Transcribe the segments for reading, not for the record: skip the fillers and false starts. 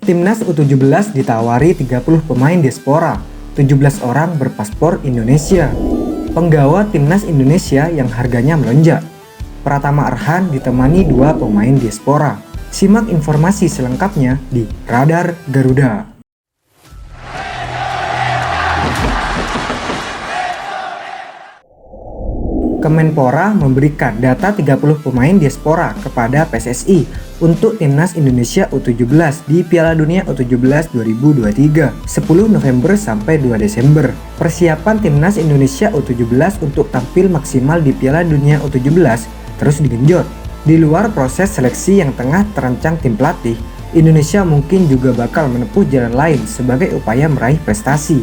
Timnas U17 ditawari 30 pemain diaspora, 17 orang berpaspor Indonesia. Penggawa Timnas Indonesia yang harganya melonjak. Pratama Arhan ditemani 2 pemain diaspora. Simak informasi selengkapnya di Radar Garuda. Kemenpora memberikan data 30 pemain diaspora kepada PSSI untuk Timnas Indonesia U17 di Piala Dunia U17 2023, 10 November sampai 2 Desember. Persiapan Timnas Indonesia U17 untuk tampil maksimal di Piala Dunia U17 terus digenjot. Di luar proses seleksi yang tengah terancang tim pelatih, Indonesia mungkin juga bakal menempuh jalan lain sebagai upaya meraih prestasi,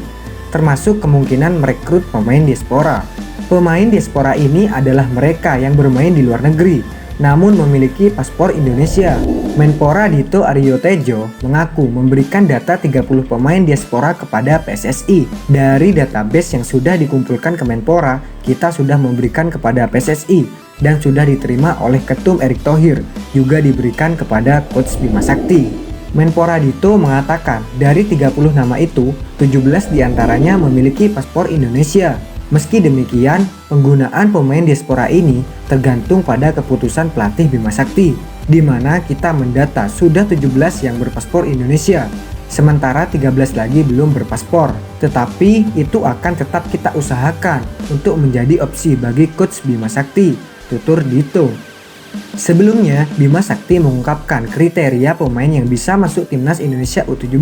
termasuk kemungkinan merekrut pemain diaspora. Pemain diaspora ini adalah mereka yang bermain di luar negeri, namun memiliki paspor Indonesia. Menpora Dito Aryo Tejo mengaku memberikan data 30 pemain diaspora kepada PSSI. Dari database yang sudah dikumpulkan Kemenpora, kita sudah memberikan kepada PSSI dan sudah diterima oleh Ketum Erick Thohir, juga diberikan kepada Coach Bima Sakti. Menpora Dito mengatakan dari 30 nama itu, 17 diantaranya memiliki paspor Indonesia. Meski demikian, penggunaan pemain diaspora ini tergantung pada keputusan pelatih Bima Sakti, di mana kita mendata sudah 17 yang berpaspor Indonesia, sementara 13 lagi belum berpaspor. Tetapi itu akan tetap kita usahakan untuk menjadi opsi bagi Coach Bima Sakti, tutur Dito. Sebelumnya, Bima Sakti mengungkapkan kriteria pemain yang bisa masuk Timnas Indonesia U17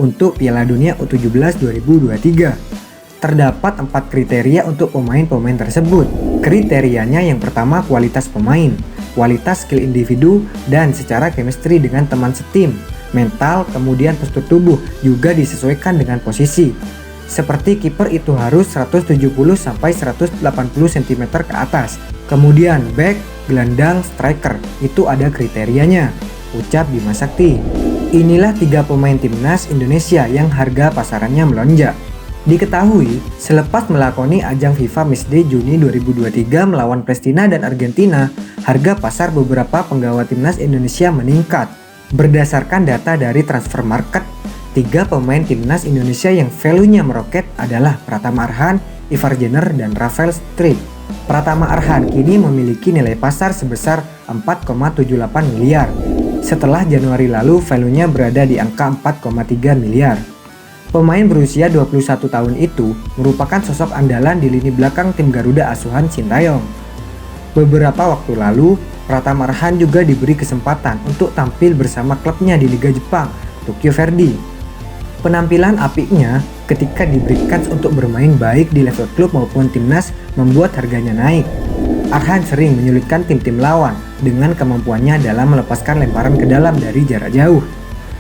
untuk Piala Dunia U17 2023. Terdapat 4 kriteria untuk pemain-pemain tersebut. Kriterianya yang pertama kualitas pemain, kualitas skill individu, dan secara chemistry dengan teman setim. Mental, kemudian postur tubuh juga disesuaikan dengan posisi. Seperti kiper itu harus 170-180 cm ke atas. Kemudian back, gelandang, striker, itu ada kriterianya, ucap Bima Sakti. Inilah 3 pemain Timnas Indonesia yang harga pasarannya melonjak. Diketahui, selepas melakoni ajang FIFA Matchday Juni 2023 melawan Palestina dan Argentina, harga pasar beberapa penggawa Timnas Indonesia meningkat. Berdasarkan data dari Transfer Market, 3 pemain Timnas Indonesia yang value-nya meroket adalah Pratama Arhan, Ivar Jenner, dan Rafael Struijk. Pratama Arhan kini memiliki nilai pasar sebesar 4,78 miliar. Setelah Januari lalu, value-nya berada di angka 4,3 miliar. Pemain berusia 21 tahun itu merupakan sosok andalan di lini belakang tim Garuda asuhan Sintayong. Beberapa waktu lalu, Pratama Arhan juga diberi kesempatan untuk tampil bersama klubnya di Liga Jepang, Tokyo Verdy. Penampilan apiknya ketika diberikan untuk bermain baik di level klub maupun timnas membuat harganya naik. Arhan sering menyulitkan tim-tim lawan dengan kemampuannya dalam melepaskan lemparan ke dalam dari jarak jauh.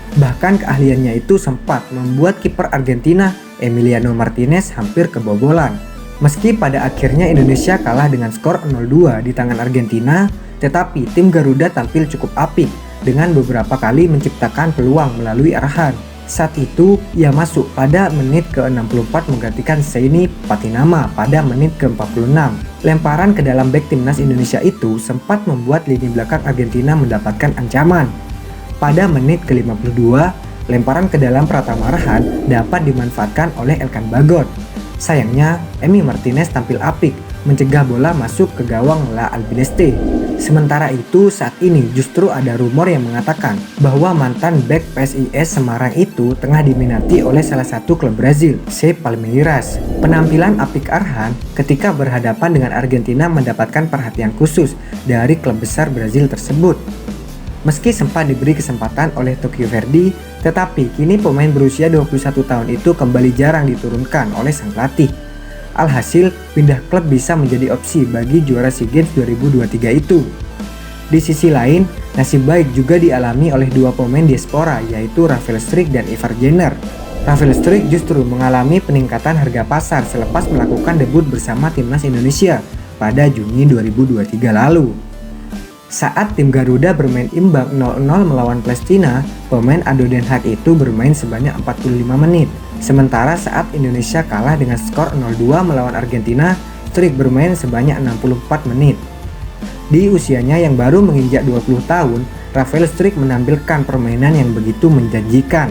Bahkan keahliannya itu sempat membuat kiper Argentina Emiliano Martinez hampir kebobolan. Meski pada akhirnya Indonesia kalah dengan skor 0-2 di tangan Argentina, tetapi tim Garuda tampil cukup apik dengan beberapa kali menciptakan peluang melalui Arhan. Saat itu, ia masuk pada menit ke-64 menggantikan Seini Patinama pada menit ke-46. Lemparan ke dalam bek timnas Indonesia itu sempat membuat lini belakang Argentina mendapatkan ancaman. Pada menit ke-52, lemparan ke dalam Pratama Arhan dapat dimanfaatkan oleh Elkan Bagot. Sayangnya, Emi Martinez tampil apik, mencegah bola masuk ke gawang La Albiceleste. Sementara itu, saat ini justru ada rumor yang mengatakan bahwa mantan bek PSIS Semarang itu tengah diminati oleh salah satu klub Brazil, FC Palmeiras. Penampilan apik Arhan ketika berhadapan dengan Argentina mendapatkan perhatian khusus dari klub besar Brazil tersebut. Meski sempat diberi kesempatan oleh Tokyo Verdy, tetapi kini pemain berusia 21 tahun itu kembali jarang diturunkan oleh sang pelatih. Alhasil, pindah klub bisa menjadi opsi bagi juara SEA Games 2023 itu. Di sisi lain, nasib baik juga dialami oleh 2 pemain diaspora, yaitu Rafael Struijk dan Ivar Jenner. Rafael Struijk justru mengalami peningkatan harga pasar selepas melakukan debut bersama Timnas Indonesia pada Juni 2023 lalu. Saat tim Garuda bermain imbang 0-0 melawan Palestina, pemain Ado Den Haag itu bermain sebanyak 45 menit. Sementara saat Indonesia kalah dengan skor 0-2 melawan Argentina, Struijk bermain sebanyak 64 menit. Di usianya yang baru menginjak 20 tahun, Rafael Struijk menampilkan permainan yang begitu menjanjikan.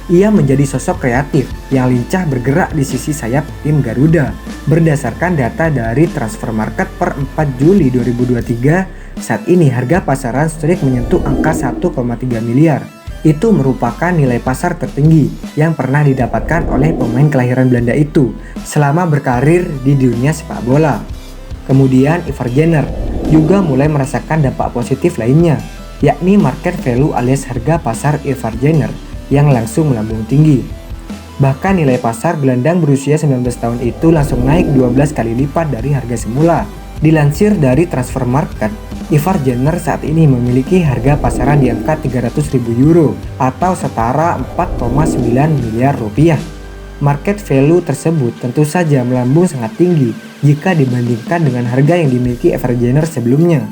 Ia menjadi sosok kreatif yang lincah bergerak di sisi sayap tim Garuda. Berdasarkan data dari Transfer Market per 4 Juli 2023, saat ini harga pasaran Struijk menyentuh angka 1,3 miliar. Itu merupakan nilai pasar tertinggi yang pernah didapatkan oleh pemain kelahiran Belanda itu selama berkarir di dunia sepak bola. Kemudian Ivar Jenner juga mulai merasakan dampak positif lainnya, yakni market value alias harga pasar Ivar Jenner yang langsung melambung tinggi. Bahkan nilai pasar gelandang berusia 19 tahun itu langsung naik 12 kali lipat dari harga semula. Dilansir dari Transfer Market, Ivar Jenner saat ini memiliki harga pasaran di angka 300.000 euro atau setara 4,9 miliar rupiah. Market value tersebut tentu saja melambung sangat tinggi jika dibandingkan dengan harga yang dimiliki Ivar Jenner sebelumnya.